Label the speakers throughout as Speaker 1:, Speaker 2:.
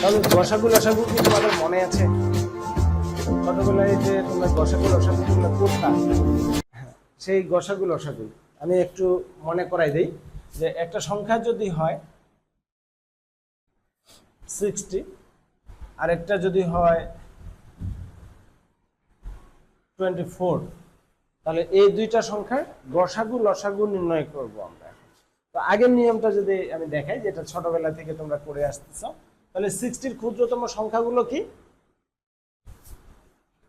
Speaker 1: তাহলে গসাগু লসাগু কি তোমাদের মনে আছে? ছোটবেলায় যে তোমরা গসাগু লসাগু তোমরা করতাম, সেই গসাগু লসাগু আমি একটু মনে করাই দিই যে একটা সংখ্যা যদি হয় 60 আর একটা যদি হয় 24, তাহলে এই দুইটা সংখ্যার গসাগু লসাগু নির্ণয় করব আমরা। তো আগের নিয়মটা যদি আমি দেখাই, যেটা ছোটবেলা থেকে তোমরা করে আসতেছ, তাহলে 60 ক্ষুদ্রতম সংখ্যাগুলো কি?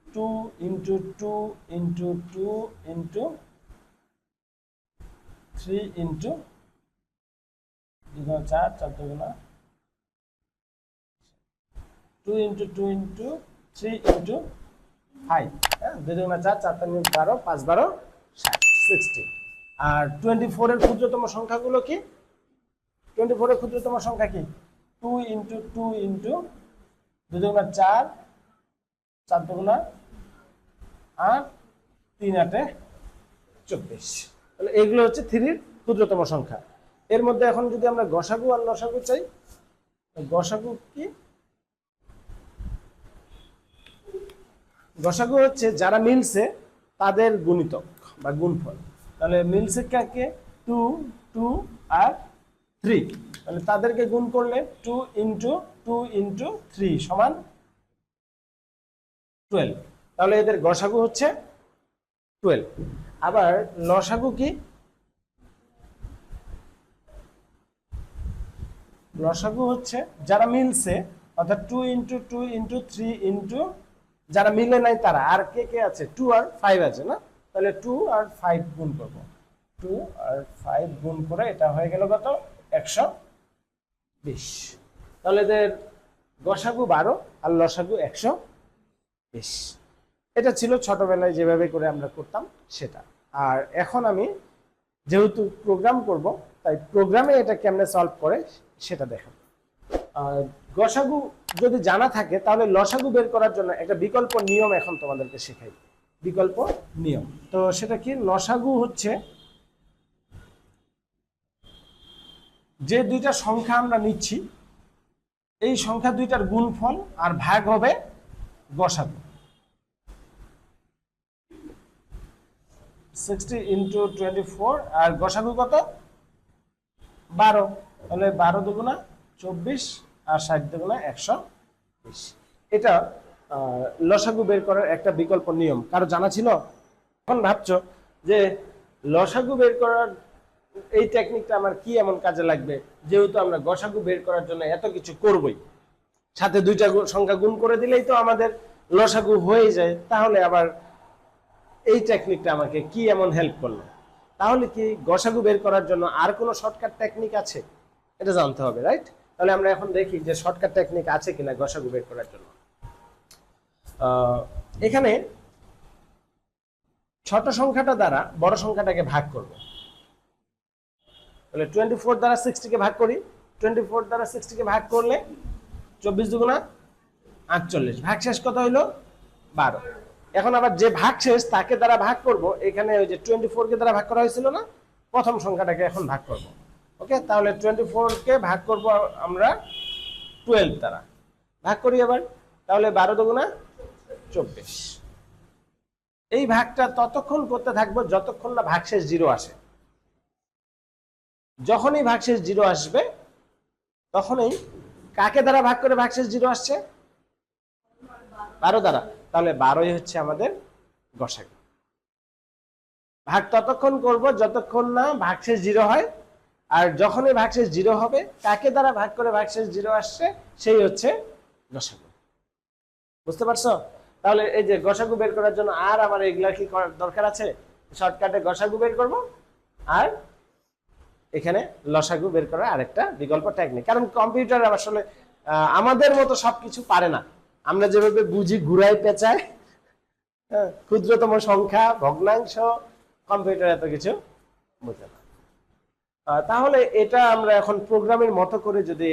Speaker 1: 2 ইন্টু 2 ইন্টু 2 ইন্টু 3 ইন্টু 4 4 দুগুণা 2 ইন্টু 2 ইন্টু 3 ইন্টু 5, 2 দুগুণা 4 4 3 12 5 12 60। আর 24 এর ক্ষুদ্রতম সংখ্যাগুলো কি? 24 এর ক্ষুদ্রতম সংখ্যা কি? 2 ইন্টু 2 ইন্টু 2 দুগুণা 4 4 দুগুণা 8 3 8 24। তাহলে এগুলো হচ্ছে 3 এর ক্ষুদ্রতম সংখ্যা। এর মধ্যে এখন যদি আমরা গসাগু আর লসাগু চাই, গসাগু কি? গসাগু হচ্ছে যারা মিলছে তাদের গুণিতক বা গুণফল। তাহলে মিলছে কাকে? 2 2 আর 3, তাহলে তাদেরকে গুণ করলে 2 ইন্টু 2 ইন্টু 3 সমান 12। তাহলে এদের গসাগু হচ্ছে 12। আবার লসাগু কি? লসাগু হচ্ছে যারা মিলছে, অর্থাৎ 2 ইন্টু 2 ইন্টু 3 ইন্টু, যারা মিলে নাই তারা, আর কে কে আছে? 2 আর 5 আছে না? তাহলে 2 আর 5 গুণ করবো, 2 আর 5 গুণ করে এটা হয়ে গেল কত? 120। তাহলে এদের গসাগু 12 আর লসাগু 120। এটা ছিল ছোটবেলায় যেভাবে করে আমরা করতাম সেটা। আর এখন আমি যেহেতু প্রোগ্রাম করব, তাই প্রোগ্রামে এটা কেমনে সলভ করে সেটা দেখাবো। গসাগু যদি জানা থাকে, তাহলে লসাগু বের করার জন্য একটা বিকল্প নিয়ম এখন তোমাদেরকে শেখাই। বিকল্প নিয়ম তো সেটা কি? লসাগু হচ্ছে যে দুইটা সংখ্যা আমরা নিচ্ছি, এই সংখ্যা দুইটার গুণফল আর ভাগ হবে গসাগু। 60 ইন্টু 24 আর গসাগু কত? 12। তাহলে 12 দুগুণা 24 আর 60 দুগুণা 120। এটা লসাগু বের করার একটা বিকল্প নিয়ম। কারো জানা ছিল? এখন ভাবছো যে লসাগু বের করার এই টেকনিকটা আমার কি এমন কাজে লাগবে, যেহেতু আমরা গসাগু বের করার জন্য এত কিছু করবই, সাথে দুইটা সংখ্যা গুণ করে দিলেই তো আমাদের লসাগু হয়ে যায়, তাহলে আবার এই টেকনিকটা আমাকে কি এমন হেল্প করলো? তাহলে কি গসাগু বের করার জন্য আর কোনো শর্টকাট টেকনিক আছে? এটা জানতে হবে, রাইট? তাহলে আমরা এখন দেখি যে শর্টকাট টেকনিক আছে কিনা গসাগু বের করার জন্য। এখানে ছোট সংখ্যাটা দ্বারা বড় সংখ্যাটাকে ভাগ করব। তাহলে 24 দ্বারা 60 কে ভাগ করি। 24 দ্বারা 60 কে ভাগ করলে 24 দুগুণা 48, ভাগশেষ কত হইলো? 12। এখন আবার যে ভাগশেষ তাকে দ্বারা ভাগ করব, এখানে ওই যে 24 কে দ্বারা ভাগ করা হয়েছিল না, প্রথম সংখ্যাটাকে এখন ভাগ করব। ওকে, তাহলে 24 কে ভাগ করব আমরা 12 দ্বারা। ভাগ করি আবার, তাহলে 12 দুগুণা 24। এই ভাগটা ততক্ষণ করতে থাকবো যতক্ষণ না ভাগশেষ 0 আসে। যখনই ভাগশেষ 0 আসবে, তখনই কাকে দ্বারা ভাগ করে ভাগশেষ 0 আসছে? 12 দ্বারা। তাহলে 12ই হচ্ছে আমাদের গসাগু। ভাগ ততক্ষণ করব যতক্ষণ না ভাগশেষ 0 হয়, আর যখনই ভাগশেষ 0 হবে, কাকে দ্বারা ভাগ করে ভাগশেষ 0 আসছে সেই হচ্ছে গসাগু। বুঝতে পারছো? তাহলে এই যে গসাগু বের করার জন্য আর আমার এগুলা কি দরকার আছে? শর্টকাটে গসাগু বের করব, আর এখানে লসাগু বের করার আরেকটা বিকল্প টেকনিক। কারণ কম্পিউটার আসলে আমাদের মতো সবকিছু পারে না। আমরা যেভাবে বুঝি ঘুরাই পেঁচায়, ক্ষুদ্রতম সংখ্যা, ভগ্নাংশ, কম্পিউটার এত কিছু বুঝে না। তাহলে এটা আমরা এখন প্রোগ্রামের মতো করে যদি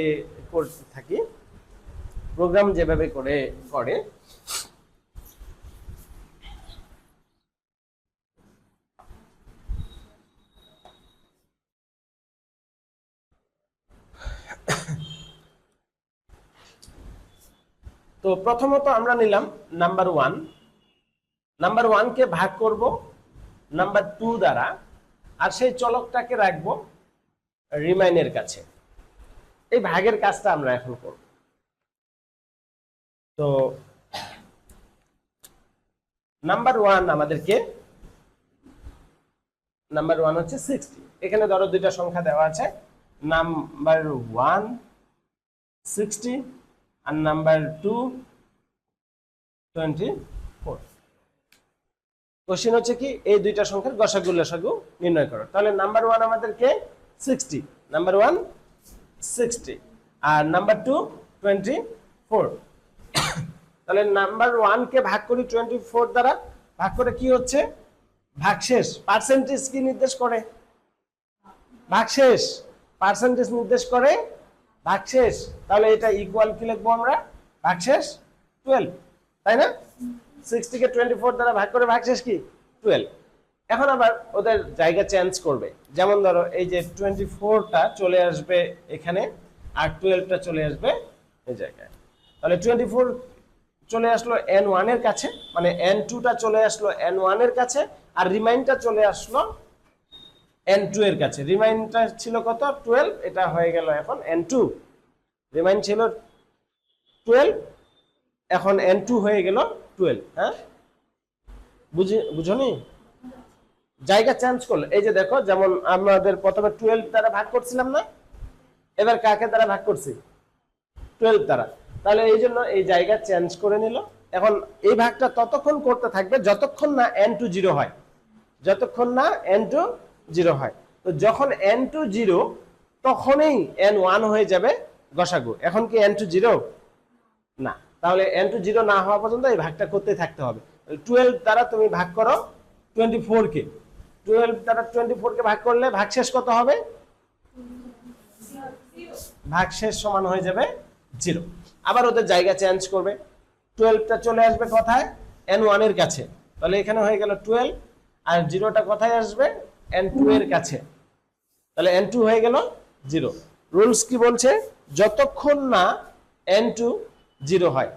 Speaker 1: করতে থাকি, প্রোগ্রাম যেভাবে করে করে, তো প্রথমত আমরা নিলাম নাম্বার 1, নাম্বার 1 কে ভাগ করব নাম্বার 2 দ্বারা, আর সেই চলকটাকে রাখবো রিমাইনের কাছে। এই ভাগের কাজটা আমরা এখন করব। তো নাম্বার 1 আমাদেরকে, নাম্বার 1 হচ্ছে 60। এখানে ধরো দুইটা সংখ্যা দেওয়া আছে, নাম্বার 1 60 আর নাম্বার 2 24। কোশ্চেন হচ্ছে কি এই দুইটা সংখ্যার গসাগু লসাগু নির্ণয় করো। তাহলে নাম্বার 1 আমাদেরকে 60, নাম্বার 1 60 আর নাম্বার 2 24। তাহলে নাম্বার 1 কে ভাগ করি 24 দ্বারা, ভাগ করে কি হচ্ছে ভাগশেষ। পার্সেন্টেজ কি নির্দেশ করে? ভাগশেষ। পার্সেন্টেজ নির্দেশ করে ভাগশেষ। তাহলে এটা ইকুয়াল কি লিখবো আমরা? ভাগশেষ 12, তাই না? 60 কে 24 দ্বারা ভাগ করে ভাগশেষ কি 12। এখন আবার ওদের জায়গা চেঞ্জ করবে। যেমন ধরো এই যে 24টা চলে আসবে এখানে, আর 12টা চলে আসবে এই জায়গায়। তাহলে 24 চলে আসলো n1 এর কাছে, মানে n2টা চলে আসলো n1 এর কাছে, আর রিমাইন্ডটা চলে আসলো n2 এর কাছে। রিমাইন্ডটা ছিল কত? 12, এটা হয়ে গেল এখন n2। রিমাইন্ড ছিল 12, এখন n2 হয়ে গেল 12। হ্যাঁ, বুঝনি? জায়গা চেঞ্জ করলো। এই যে দেখো, যেমন আমাদের প্রথমে 12 দ্বারা ভাগ করছিলাম না, এবার কাকে দ্বারা ভাগ করছি? 12 দ্বারা। তাহলে এই জন্য এই জায়গা চেঞ্জ করে নিল। এখন এই ভাগটা ততক্ষণ করতে থাকবে যতক্ষণ না n2 0 হয়, যতক্ষণ না n2 0 হয়। তো যখন n2 0, তখনই n1 হয়ে যাবে গসাগু। এখন কি n2 0? না। তাহলে n2 0 না হওয়া পর্যন্ত এই ভাগটা করতে থাকতে হবে। 12 দ্বারা তুমি ভাগ করো 24 কে, 12 দ্বারা 24 কে ভাগ করলে ভাগশেষ কত হবে? ভাগশেষ সমান হয়ে যাবে 0। আবার ওদের জায়গা চেঞ্জ করবে। 12টা চলে আসবে কোথায়? n1 এর কাছে। তাহলে এখানে হয়ে গেল 12, আর 0টা কোথায় আসবে? n2 এর কাছে। তাহলে n2 হয়ে গেল 0। রুলস কি বলছে? যতক্ষণ না n2 0 হয়।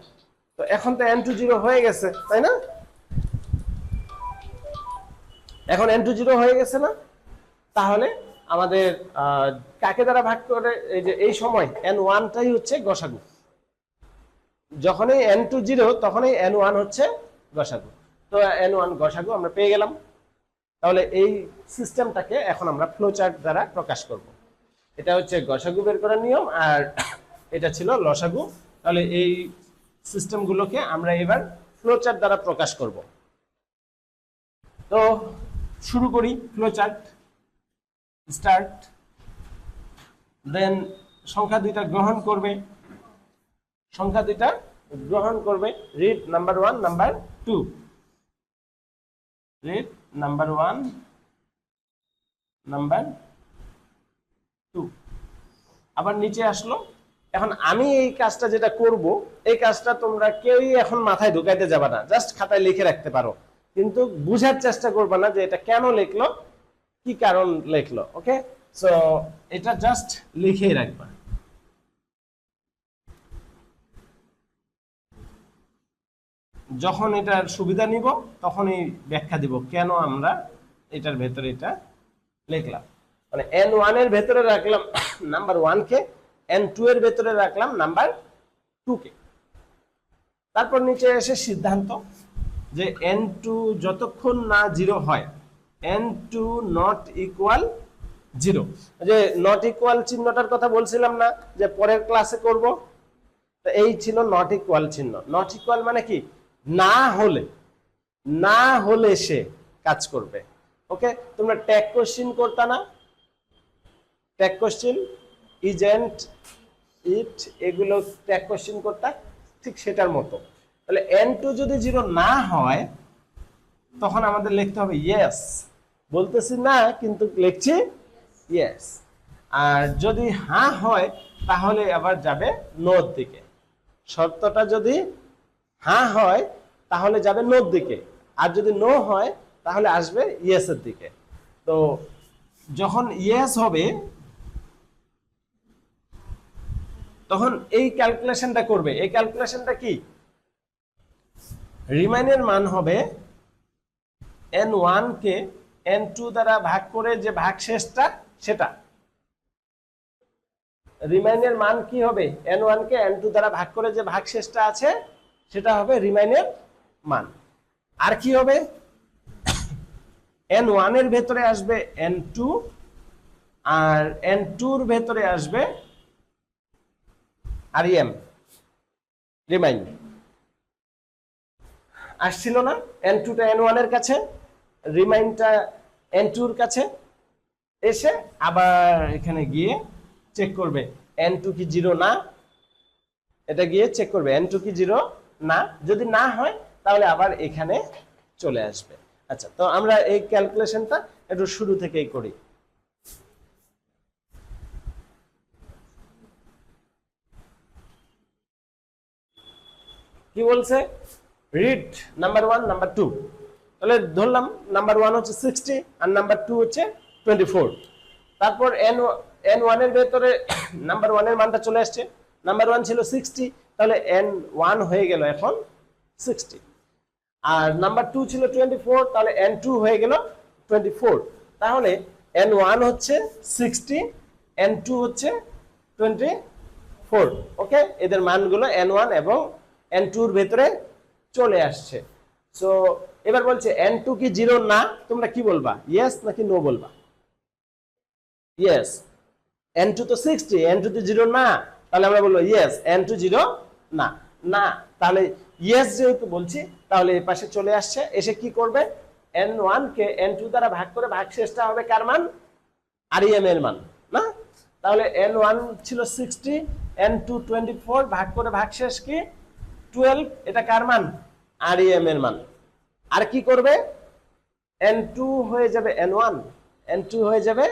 Speaker 1: তো এখন তো n2 0 হয়ে গেছে, তাই না? এখন n2 0 হয়ে গেছে না? তাহলে আমাদের কাকে দ্বারা ভাগ করে, এই যে এই সময় n1টাই হচ্ছে গসাগু। যখনই n2 0, তখনই n1 হচ্ছে গসাগু। তো n1 গসাগু আমরা পেয়ে গেলাম। তাহলে এই সিস্টেমটাকে এখন আমরা ফ্লোচার্ট দ্বারা প্রকাশ করব। এটা হচ্ছে গসাগু বের করার নিয়ম, আর এটা ছিল লসাগু। তাহলে এই সিস্টেমগুলোকে আমরা এবার ফ্লোচার্ট দ্বারা প্রকাশ করব। তো শুরু করি ফ্লোচার্ট। স্টার্ট। দেন সংখ্যা দুইটা গ্রহণ করবে, সংখ্যা দুইটা গ্রহণ করবে। Read number 1, number 2। Read number 1, number 2। আবার নিচে আসলো। এখন আমি এই কাজটা যেটা করব, এই কাজটা তোমরা কেউই এখন মাথায় ঢুকাইতে যাবে না, জাস্ট খাতায় লিখে রাখতে পারো, কিন্তু বুঝার চেষ্টা করবে না যে এটা কেন লিখলো, কি কারণ লিখলো। ওকে, সো এটা জাস্ট লিখেই রাখবা। যখন এটার সুবিধা নিব তখনই ব্যাখ্যা দিব কেন আমরা এটার ভেতরে এটা লিখলাম। মানে n1 এর ভেতরে রাখলাম নাম্বার 1 কে, n2 এর ভেতরে রাখলাম নাম্বার 2 কে। তারপর নিচে এসে সিদ্ধান্ত যে n2 যতক্ষণ না 0 হয়, n2 নট ইকুয়াল 0। যে নট ইকুয়াল চিহ্নটার কথা বলছিলাম না, যে পরের ক্লাসে করব। তো এই ছিল নট ইকুয়াল চিহ্ন। নট ইকুয়াল মানে কি? না হলে, না হলে সে কাজ করবে। ওকে, তোমরা ট্যাগ কোশ্চেন করতা না? ট্যাগ কোশ্চেন, ইজেন্ট, ইট, এগুলো ট্যাগ কোশ্চেন করতা, ঠিক সেটার মতো। তাহলে n2 যদি 0 না হয়, তখন আমাদের লিখতে হবে ইয়েস। বলতেছি না, কিন্তু লিখছি ইয়েস। আর যদি হ্যাঁ হয়, তাহলে আবার যাবে নোর দিকে। শর্তটা যদি হ্যাঁ হয়, তাহলে যাবে নোর দিকে, আর যদি নো হয়, তাহলে আসবে ইয়েসের দিকে। তো যখন ইয়েস হবে, তখন এই ক্যালকুলেশনটা করবে। এই ক্যালকুলেশনটা কি? রিমাইনের মান হবে n1 কে n2 দ্বারা ভাগ করে যে ভাগশেষটা সেটা। রিমাইনের মান কি হবে? n1 কে n2 দ্বারা ভাগ করে যে ভাগশেষটা আছে সেটা হবে রিমাইনের মান। আর কি হবে? n1 এর ভেতরে আসবে n2 আর n2 এর ভেতরে আসবে rem রিমাইন। আসছিল না? n2 টা n1 এর কাছে, রিমাইনটা n2 এর কাছে, এসে আবার এখানে গিয়ে চেক করবে n2 কি 0 না, এটা গিয়ে চেক করবে n2 কি 0 না। যদি না হয় তাহলে আবার এখানে চলে আসবে। আচ্ছা, তো আমরা এই ক্যালকুলেশনটা একটু শুরু থেকেই করি। কি বলছে? Read number 1 number 2। তাহলে ধরলাম নাম্বার 1 হচ্ছে 60 আর নাম্বার 2 হচ্ছে 24। তারপর n1 এর ভেতরে নাম্বার 1 এর মানটা চলে আসছে। নাম্বার 1 ছিল 60, তাহলে n1 হয়ে গেল এখন 60। আর নাম্বার 2 ছিল 24, তাহলে n2 হয়ে গেল 24। তাহলে n1 হচ্ছে 60, n2 হচ্ছে 24। ওকে, এদের মানগুলো n1 এবং n2 এর ভেতরে চলে আসছে। সো এবার বলছে n2 কি 0 না, তোমরা কি বলবা? ইয়েস নাকি নো বলবা? ইয়েস। n2 তো 60, n2 তো 0 না, তাহলে আমরা বলবো ইয়েস, n2 0 না। না, তাহলে ইয়েস যেহেতু বলছি তাহলে এই পাশে চলে আসছে। এসে কি করবে? n1 কে n2 দ্বারা ভাগ করে ভাগশেষটা হবে কার মান? rem এর মান না? তাহলে n1 ছিল 60, n2 24, ভাগ করে ভাগশেষ কি 12, এটা কার মান? rem এর মান। আর কি করবে? n2 হয়ে যাবে n1, n2 হয়ে যাবে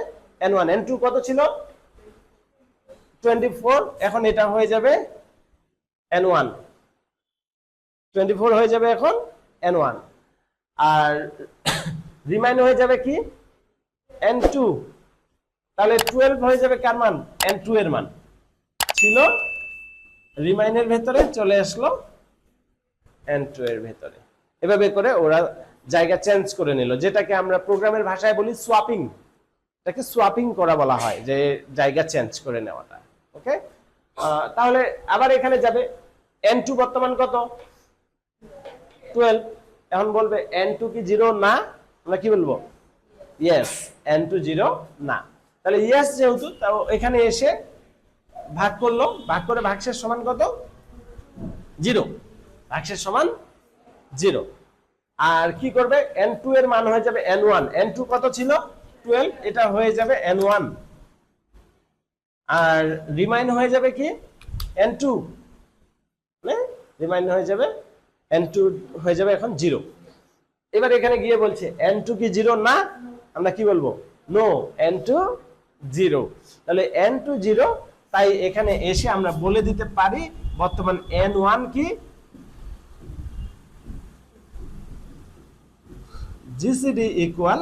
Speaker 1: n1। n2 কত ছিল? 24, এখন এটা হয়ে যাবে n1, 24 হয়ে যাবে এখন n1। আর রিমাইন হয়ে যাবে কি? n2, তাহলে 12 হয়ে যাবে কার মান? n2 এর মান। ছিল রিমাইনের ভেতরে, চলে আসলো n2 এর ভেতরে। এভাবে করে ওরা জায়গা চেঞ্জ করে নিল, যেটাকে আমরা প্রোগ্রামের ভাষায় বলি সোয়াপিং। এটাকে সোয়াপিং করা বলা হয়, যে জায়গা চেঞ্জ করে নেওয়াটা। ওকে, তাহলে আবার এখানে যাবে n2 বর্তমান কত? 12। এখন বলবে n2 কি 0 না, আমরা কি বলবো? ইয়েস, n2 0 না। তাহলে ইয়েস যেহেতু, তাও এখানে এসে ভাগ করলো, ভাগ করে ভাগশেষ সমান কত? 0। ভাগশেষ সমান 0। আর কি করবে? n2 এর মান হয়ে যাবে n1। n2 কত ছিল? 12, এটা হয়ে যাবে n1। আর রিমাইন হয়ে যাবে কি? n2, রিমাইন হয়ে যাবে n2 হয়ে যাবে এখন 0। এবার এখানে গিয়ে বলছে n2 কি 0 না, আমরা কি বলবো? No, n2 0। তাহলে n2 0, তাই এখানে এসে আমরা বলে দিতে পারি বর্তমান n1 কি? GCD equal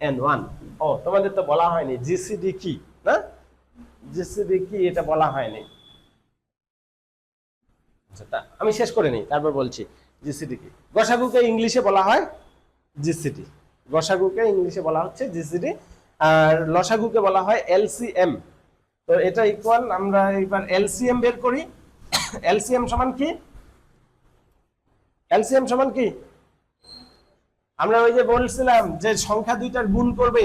Speaker 1: n1। ও, তোমাদের তো বলা হয়নি GCD কি, না? GCD কি এটা বলা হয়নি। আচ্ছা, আমি শেষ করে নিই, তারপর বলছি GCD কি। গসাগুকে ইংলিশে বলা হয় GCD, গসাগুকে ইংলিশে বলা হচ্ছে GCD, আর লসাগুকে বলা হয় LCM। তো এটা ইকুয়াল, আমরা এবার LCM বের করি। LCM সমান কি? LCM সমান কি? আমরা ওই যে বলছিলাম যে সংখ্যা দুইটার গুণ করবে।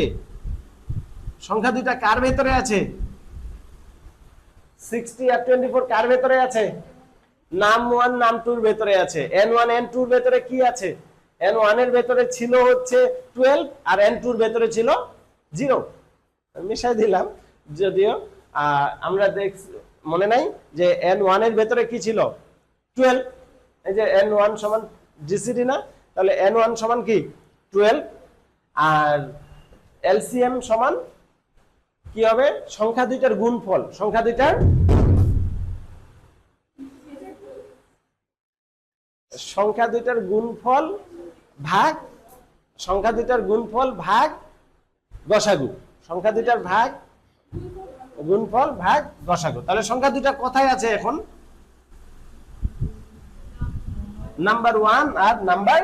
Speaker 1: সংখ্যা দুইটা কার ভেতরে আছে? 60 আর 24 কার ভেতরে আছে? নাম 1 নাম 2 এর ভেতরে আছে। n1 n2 এর ভেতরে কি আছে? n1 এর ভেতরে ছিল হচ্ছে 12 আর n2 এর ভেতরে ছিল 0। মিশাই দিলাম, যদিও আমরা মনে নাই যে n1 এর ভেতরে কি ছিল? 12। এই যে n1 সমান GCD না, তাহলে n1 সমান কি? 12। আর LCM সমান কি হবে? সংখ্যা দুইটার গুণফল, সংখ্যা দুইটার গুণফল ভাগ, সংখ্যা দুইটার গুণফল ভাগ গসাগু, সংখ্যা দুইটার ভাগ গুণফল ভাগ গসাগু। তাহলে সংখ্যা দুইটা কোথায় আছে এখন? নাম্বার 1 আর নাম্বার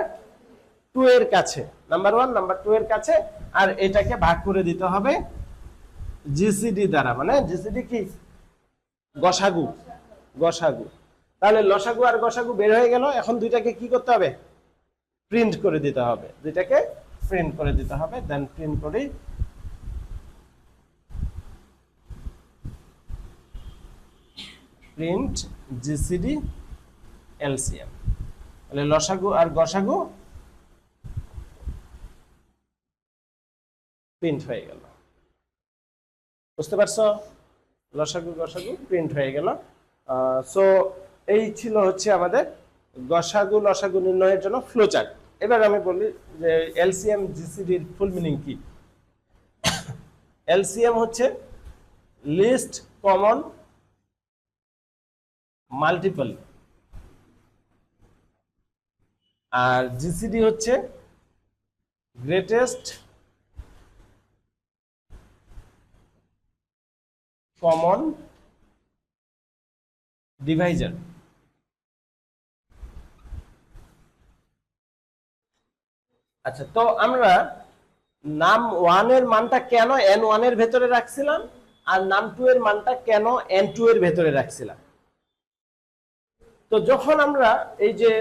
Speaker 1: 2 এর কাছে, নাম্বার 1 নাম্বার 2 এর কাছে, আর এটাকে ভাগ করে দিতে হবে জিসিডি দ্বারা, মানে জিসিডি কি গসাগু, গসাগু। তাহলে লসাগু আর গসাগু বের হয়ে গেল। এখন দুইটাকে কি করতে হবে? প্রিন্ট করে দিতে হবে, দুইটাকে প্রিন্ট করে দিতে হবে। দেন প্রিন্ট করি, প্রিন্ট জিসিডি এলসিএম। তাহলে লসাগু আর গসাগু প্রিন্ট হয়ে গেল। বুঝতে পারছো? লসাগু গসাগু প্রিন্ট হয়ে গেল। সো এই ছিল হচ্ছে আমাদের গসাগু লসাগু নির্ণয়ের জন্য ফ্লোচার্ট। এবার আমি বলি যে এলসিএম জিসিডির ফুল মিনিং কি। এলসিএম হচ্ছে লিস্ট কমন মাল্টিপল, আর জিসিডি হচ্ছে গ্রেটেস্ট কমন ডিভাইজার। আচ্ছা, তো আমরা নাম 1 এর মানটা কেন n1 এর ভেতরে রাখছিলাম আর নাম 2 এর মানটা কেন n2 এর ভেতরে রাখছিলাম? তো যখন আমরা এই যে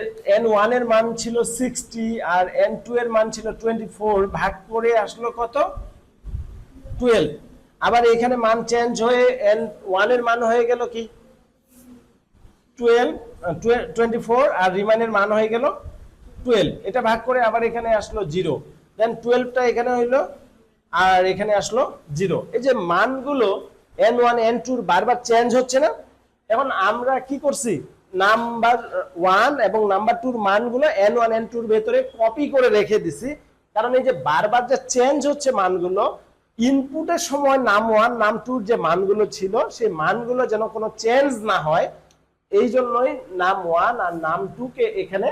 Speaker 1: n1 এর মান ছিল 60 আর n2 এর মান ছিল 24, ভাগ করে আসলো কত? 12। আবার এখানে মান চেঞ্জ হয়ে n1 এর মান হয়ে গেল কি 24, আর রিমাইনের মান হয়ে গেল 12। এটা ভাগ করে আবার এখানে আসলো 0, দেন 12টা এখানে হইলো আর এখানে আসলো 0। এই যে মানগুলো n1 n2 বারবার চেঞ্জ হচ্ছে না। এখন আমরা কি করছি, নাম্বার 1 এবং নাম্বার 2 এর মানগুলো n1 n2 এর ভেতরে কপি করে রেখে দিছি, কারণ এই যে বারবার যে চেঞ্জ হচ্ছে মানগুলো, ইনপুটের সময় নাম 1 নাম 2 এর যে মানগুলো ছিল সেই মানগুলো যেন কোনো চেঞ্জ না হয়, এই জন্যই নাম 1 আর নাম 2 কে এখানে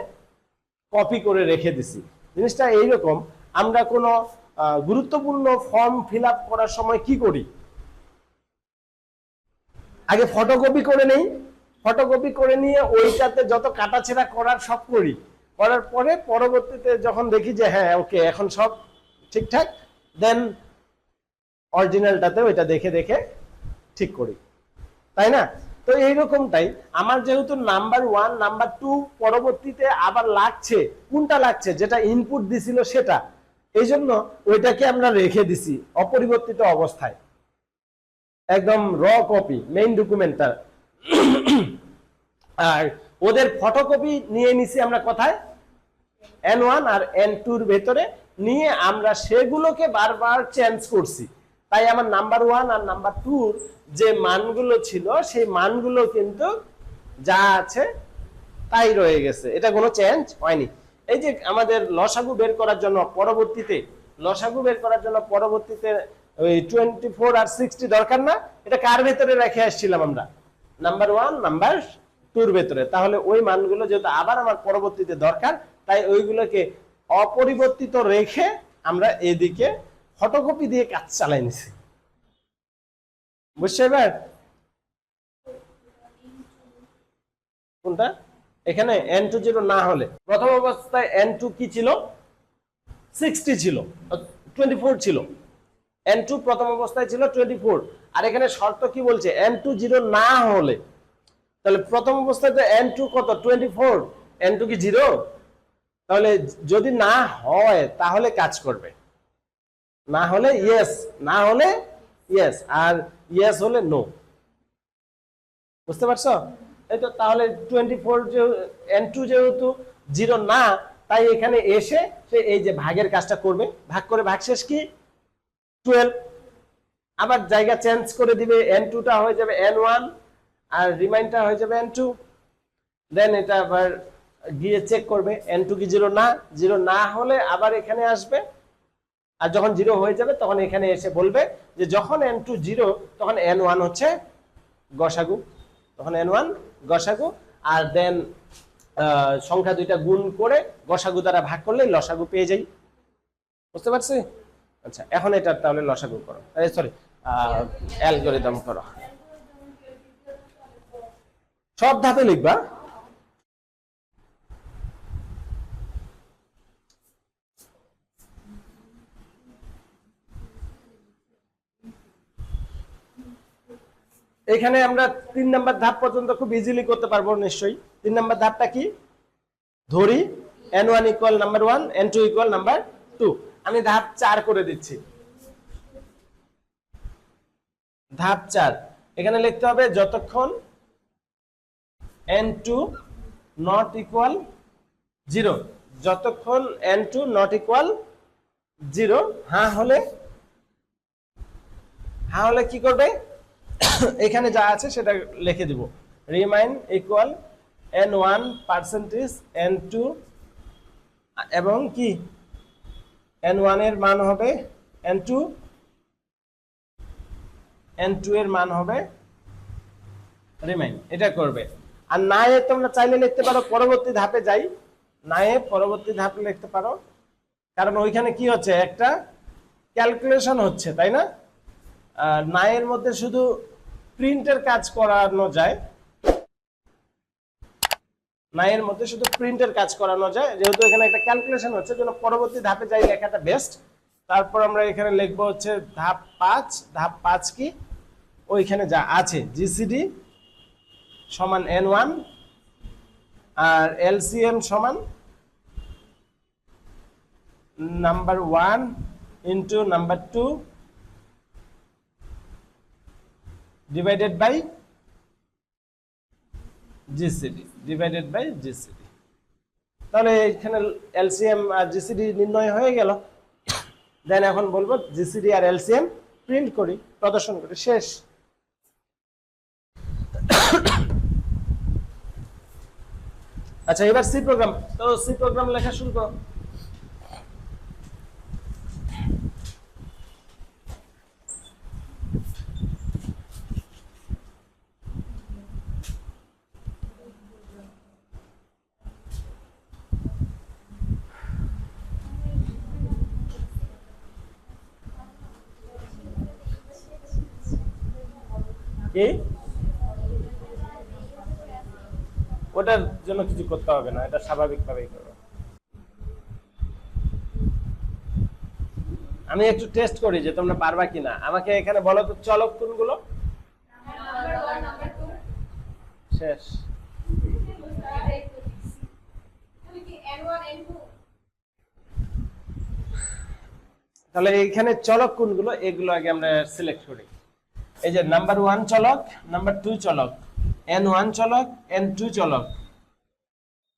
Speaker 1: কপি করে রেখে দিছি। জিনিসটা এইরকম, আমরা কোনো গুরুত্বপূর্ণ ফর্ম ফিল আপ করার সময় কি করি, আগে ফটোকপি করে নেই, ফটোকপি করে নিয়ে ওইটাতে যত কাটাছেঁড়া করার সব করি, করার পরে পরবর্তীতে যখন দেখি যে হ্যাঁ ওকে এখন সব ঠিকঠাক, দেন অরিজিনালটাতে ওইটা দেখে দেখে ঠিক করি, তাই না? তো এইরকমটাই আমার যেহেতু নাম্বার 1 নাম্বার 2 পরবর্তীতে আবার লাগছে, কোনটা লাগছে যেটা ইনপুট দিছিল সেটা, এই জন্য ওইটাকে আমরা রেখে দিছি অপরিবর্তিত অবস্থায়, একদম র কপি মেইন ডকুমেন্টটা। আর ওদের ফটোকপি নিয়ে নিছি আমরা কোথায়, n1 আর n2 এর ভেতরে নিয়ে আমরা সেগুলোকে বারবার চেঞ্জ করছি। তাই আমার নাম্বার 1 আর নাম্বার 2 যে মানগুলো ছিল সেই মানগুলো কিন্তু যা আছে তাই রয়ে গেছে, এটা কোনো চেঞ্জ হয়নি। এই যে আমাদের লসাগু বের করার জন্য পরবর্তীতে, লসাগু বের করার জন্য পরবর্তীতে ওই 24 আর 60 দরকার না, এটা কার ভেতরে রেখে আসছিলাম আমরা, নাম্বার 1 নাম্বার 2 এর ভেতরে। তাহলে ওই মানগুলো যেহেতু আবার আমার পরবর্তীতে দরকার, তাই ওইগুলোকে অপরিবর্তিত রেখে আমরা এদিকে ফটোকপি দিয়ে কাজ চালাই নিছি। বুঝছো এবার কোনটা? এখানে n20 না হলে প্রথম অবস্থায় n2 কি ছিল, 60 ছিল, 24 ছিল, n2 প্রথম অবস্থায় ছিল 24, আর এখানে শর্ত কি বলছে, n20 না হলে, তাহলে প্রথম অবস্থায় তো n2 কত 24, n2 কি 0? তাহলে যদি না হয় তাহলে কাজ করবে, না হলে ইয়েস, না হলে ইয়েস, আর ইয়েস হলে নো। বুঝতে পারছো? এই তো, তাহলে 24 যে n2 যেহেতু 0 না, তাই এখানে এসে সে এই যে ভাগের কাজটা করবে, ভাগ করে ভাগশেষ কি 12, আবার জায়গা চেঞ্জ করে দিবে, n2 টা হয়ে যাবে n1 আর রিমাইন্ডটা হয়ে যাবে n2, দেন এটা আবার গিয়ে চেক করবে n2 কি 0 না, 0 না হলে আবার এখানে আসবে, আর যখন 0 হয়ে যাবে তখন এখানে এসে বলবে যে যখন n2 0 তখন n1 হচ্ছে গসাগু, তখন n1 গসাগু, আর দেন সংখ্যা দুইটা গুণ করে গসাগু দ্বারা ভাগ করলে লসাগু পেয়ে যাই। বুঝতে পারছি? আচ্ছা, এখন এটা তাহলে লসাগু করো, সরি অ্যালগরিদম করো, সব ধাপে লিখবা। এখানে আমরা 3 নাম্বার ধাপ পর্যন্ত খুব ইজিলি করতে পারবো নিশ্চয়ই। 3 নাম্বার ধাপটা কি? ধরি n1 equal number 1, n2 equal number 2। আমি ধাপ 4 করে দিচ্ছি। ধাপ 4 এখানে লিখতে হবে যতক্ষণ n2 নট ইকুয়াল 0, যতক্ষণ n2 নট ইকুয়াল 0। হ্যাঁ হলে কি করবে? এখানে যা আছে সেটা লিখে দিব। Remain equal n1 percentage n2 এবং কি n1 এর মান হবে n2 এর মান হবে রিমাইন। এটা করবে। আর না এ তোমরা চাইলে লিখতে পারো পরবর্তী ধাপে যাই, না এ পরবর্তী ধাপে লিখতে পারো, কারণ ওইখানে কি হচ্ছে একটা ক্যালকুলেশন হচ্ছে, তাই না? না এর মধ্যে শুধু প্রিন্টের কাজ করানো যায়, না এর মধ্যে শুধু প্রিন্টের কাজ করানো যায়, যেহেতু এখানে একটা ক্যালকুলেশন হচ্ছে জন্য পরবর্তী ধাপে যাই লেখাটা বেস্ট। তারপর আমরা এখানে লিখবো হচ্ছে ধাপ 5। ধাপ 5 কি? ওইখানে যা আছে জিসিডি সমান n1 আর এলসিএম সমান number 1 into number 2 divided by GCD তাহলে এখানে এলসিএম আর জিসিডি নির্ণয় হয়ে গেল। দেন এখন বলবো জিসিডি আর এলসিএম প্রিন্ট করি, প্রদর্শন করি, শেষ। আচ্ছা, এবার সি প্রোগ্রাম। তো সি প্রোগ্রাম লেখা শুরু করো। কি? ওটার জন্য কিছু করতে হবে না, এটা স্বাভাবিকভাবেই করো। আমি একটু টেস্ট করি যে তোমরা পারবা কিনা। আমাকে এখানে বলো তো চলক কোনগুলো? শেষ। তাহলে এখানে চলক কোনগুলো এগুলো আগে আমরা সিলেক্ট করি। এই যে নাম্বার 1 চলক, নাম্বার 2 চলক, n1 চলক, n2 চলক,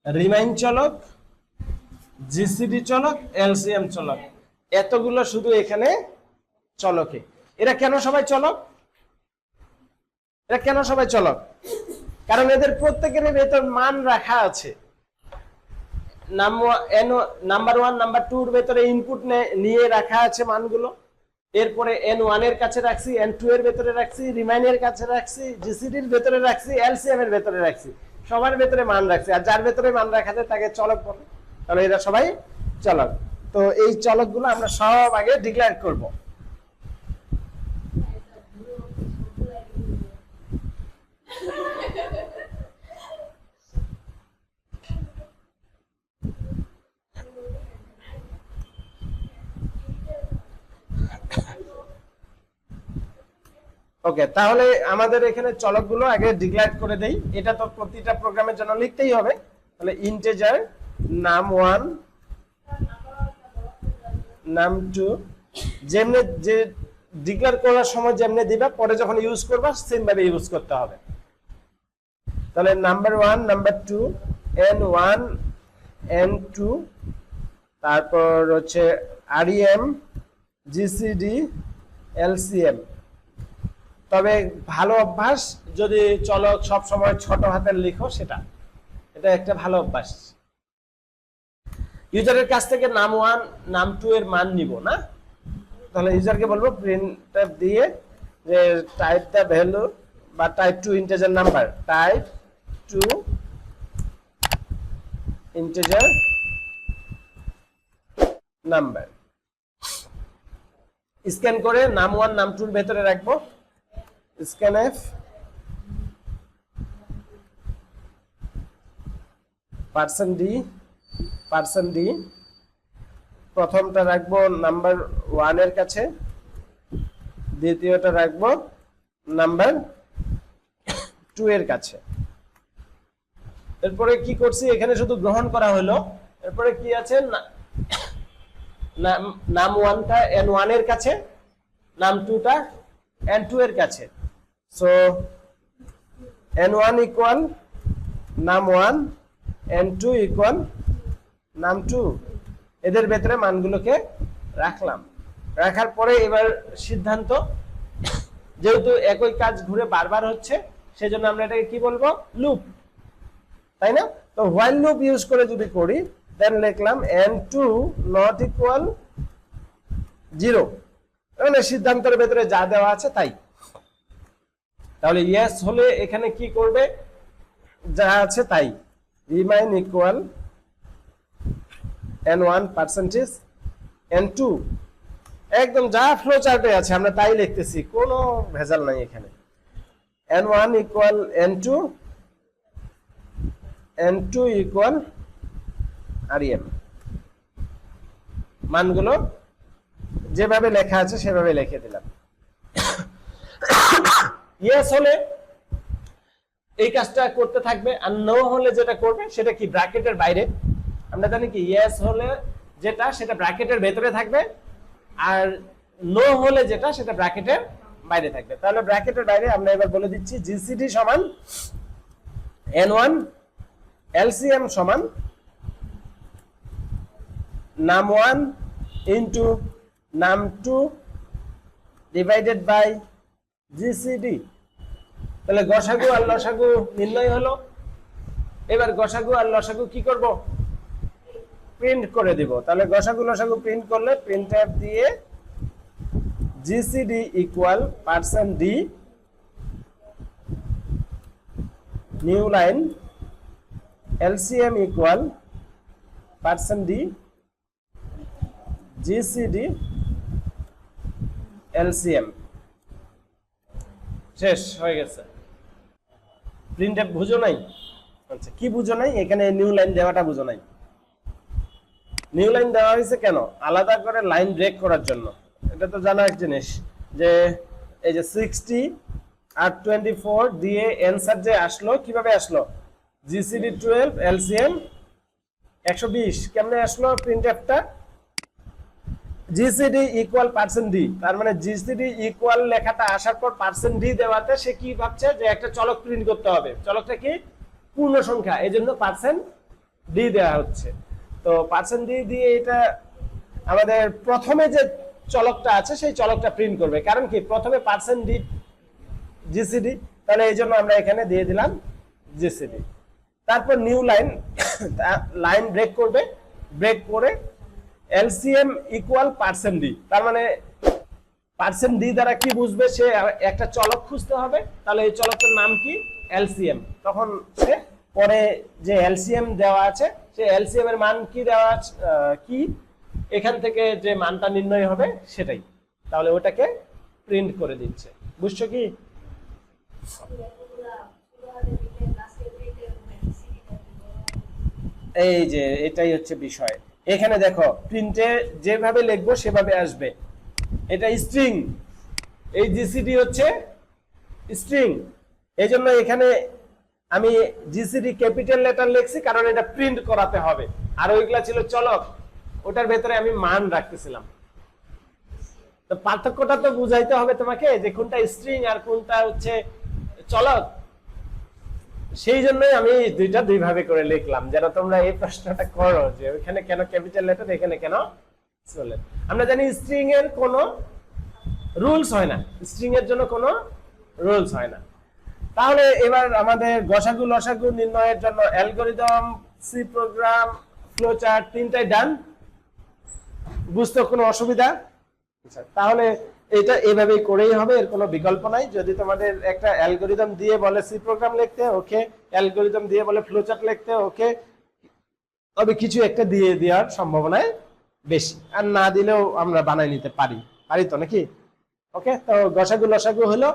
Speaker 1: রিমাইন চলক, জিসিডি চলক, এলসিএম চলক, এতগুলো শুধু এখানে চলকে। এরা কেন সবাই চলক? কারণ এদের প্রত্যেকের ভেতর মান রাখা আছে। নাম্বার 1 নাম্বার 2 এর ভেতরে ইনপুট নিয়ে রাখা আছে মানগুলো। এরপরে n1 এর কাছে রাখছি, n2 এর ভেতরে রাখছি, রিমাইনের কাছে রাখছি, জিসিডির ভেতরে রাখছি, এলসিএম এর ভেতরে রাখছি, সবার ভেতরে মান রাখছি। আর যার ভেতরে মান রাখা যায় তাকে চলক বলে। তাহলে এরা সবাই চলক। তো এই চলকগুলো আমরা সব আগে ডিক্লেয়ার করব। ওকে, তাহলে আমাদের এখানে চলকগুলো আগে ডিক্লেয়ার করে দেই। এটা তো প্রতিটা প্রোগ্রামের জন্য লিখতেই হবে। তাহলে ইন্টিজার num1 num2 যেমনে যে ডিক্লেয়ার করার সময় যেমনে দিবা, পরে যখন ইউজ করবা সেম ভাবে ইউজ করতে হবে। তাহলে নাম্বার 1 নাম্বার 2 n1 n2 তারপর হচ্ছে rem জিসিডি এলসিএম। তবে ভালো অভ্যাস যদি চলক সব সময় ছোট হাতের লিখো, এটা একটা ভালো অভ্যাস। ইউজারের কাছ থেকে num1 num2 এর মান নিব না, তাহলে ইউজারকে বলবো প্রিন্টএফ দিয়ে যে টাইপ দ্য ভ্যালু বা type two integer number, type two integer number. Scan করে num1 num2 এর ভেতরে রাখবো। scanf %d প্রথমটা রাখবো নাম্বার 1 এর কাছে, দ্বিতীয়টা রাখবো নাম্বার 2 এর কাছে। এরপরে কি করছি, এখানে শুধু গ্রহণ করা হলো। এরপরে কি আছে, নাম 1টা n1 এর কাছে, নাম 2টা n2 এর কাছে। সো n1 ইকুয়াল নাম 1, n2 ইকুয়াল নাম 2। এদের ভেতরে মানগুলোকে রাখলাম। রাখার পরে এবার সিদ্ধান্ত, যেহেতু একই কাজ ঘুরে বারবার হচ্ছে সেজন্য আমরা এটাকে কি বলবো, লুপ, তাই না? তো হোয়াইল লুপ ইউজ করে যদি করি, দেন লিখলাম n2 নট ইকুয়াল 0, মানে সিদ্ধান্তের ভেতরে যা দেওয়া আছে তাই। তাহলে ইয়েস হলে এখানে কি করবে, যা আছে তাই, remain equal n1 percentage n2, একদম যা ফ্লো চার্টে আছে আমরা তাই লিখতেছি, কোনো ভেজাল নাই এখানে। n1 equal n2, n2 equal rem। মানগুলো যেভাবে লেখা আছে সেভাবে লিখে দিলাম। ইয়েস হলে এই কাজটা করতে থাকবে, আর নো হলে যেটা করবে সেটা কি, ব্র্যাকেটের বাইরে। আমরা জানি কি ইয়েস হলে যেটা সেটা ব্র্যাকেটের ভেতরে থাকবে, আর নো হলে যেটা সেটা ব্র্যাকেটের বাইরে থাকবে। তাহলে ব্র্যাকেটের বাইরে আমরা এবার বলে দিচ্ছি জিসিডি সমান n1 এলসিএম সমান নাম 1 ইনটু নাম 2 ডিভাইডেড বাই জিসিডি। তাহলে গসাগু আর লসাগু নির্ণয় হলো। এবার গসাগু আর লসাগু কি করব, প্রিন্ট করে দিব। তাহলে গসাগু লসাগু প্রিন্ট করলে প্রিন্টএফ দিয়ে GCD equal %d new line LCM equal %d GCD LCM. শেষ হয়ে গেছে। প্রিন্টএফ বুঝো নাই? আচ্ছা, কি বুঝো নাই? এখানে নিউ লাইন দেওয়াটা বুঝো নাই। নিউ লাইন দেওয়া হয়েছে কেন, আলাদা করে লাইন ব্রেক করার জন্য। এটা তো জানা এক জিনিস যে এই যে 60 আর 24 দিয়ে অ্যানসার যে আসলো, কিভাবে আসলো, জিসিডি 12 এলসিএম 120। কেমনে আসলো প্রিন্টএফটা, জিসিডি ইকুয়াল %d, তার মানে জিসিডি ইকুয়াল লেখাটা আসার পর %d দেওয়াতে সে কি ভাবছে যে একটা চলক প্রিন্ট করতে হবে। চলকটা কি, পূর্ণ সংখ্যা, এজন্য %d দেওয়া হচ্ছে। তো %d দিয়ে এটা আমাদের প্রথমে যে চলকটা আছে সেই চলকটা প্রিন্ট করবে, কারণ কি প্রথমে %d জিসিডি, তাহলে এই জন্য আমরা এখানে দিয়ে দিলাম জিসিডি। তারপর নিউ লাইন, লাইন ব্রেক করবে, ব্রেক করে এলসিএম ইকুয়াল %d, তার মানে %d দ্বারা কি বুঝবে, সে একটা চলক খুঁজতে হবে। তাহলে এই চলকটার নাম কি, এলসিএম। তখন সে পরে যে এলসিএম দেওয়া আছে সেই এলসিএম এর মান কি দেওয়া আছে, কি এখান থেকে যে মানটা নির্ণয় হবে সেটাই, তাহলে ওটাকে প্রিন্ট করে দিচ্ছে। বুঝছো কি? এই যে এটাই হচ্ছে বিষয়। এখানে দেখো প্রিন্টে যেভাবে লিখবো সেভাবে আসবে। এটা স্ট্রিং, এই জিসিডি হচ্ছে স্ট্রিং, এই জন্য এখানে আমি জিসিডি ক্যাপিটাল লেটার লিখছি, কারণ এটা প্রিন্ট করাতে হবে। আর ওইগুলা ছিল চলক, ওটার ভেতরে আমি মান রাখতেছিলাম। তো পার্থক্যটা তো বুঝাইতে হবে তোমাকে, যে কোনটা স্ট্রিং আর কোনটা হচ্ছে চলক। সেই জন্যই আমি দুইটা দুই ভাবে করে লিখলাম, যেন তোমরা এই প্রশ্নটা করো যে ওইখানে কেন ক্যাপিটাল লেটার, এখানে কেন স্মল লেটার। আমরা জানি স্ট্রিং এর কোনো রুলস হয় না, স্ট্রিং এর জন্য কোনো রুলস হয় না। তাহলে এবার আমাদের গসাগু লসাগু নির্ণয়ের জন্য algorithm, C program, flow chart তিনটাই ডান। বুঝতে কোনো অসুবিধা? তাহলে এটা এইভাবেই করেই হবে, এর কোনো বিকল্প নাই। যদি তোমাদের একটা অ্যালগরিদম দিয়ে বলে সি প্রোগ্রাম লিখতে, ওকে, অ্যালগরিদম দিয়ে বলে ফ্লো চার্ট লিখতে, ওকে, তবে কিছু একটা দিয়ে দেওয়ার সম্ভাবনায় বেশি, আর না দিলেও আমরা বানাই নিতে পারি তো নাকি? ওকে, তো গসাগু লসাগু হলো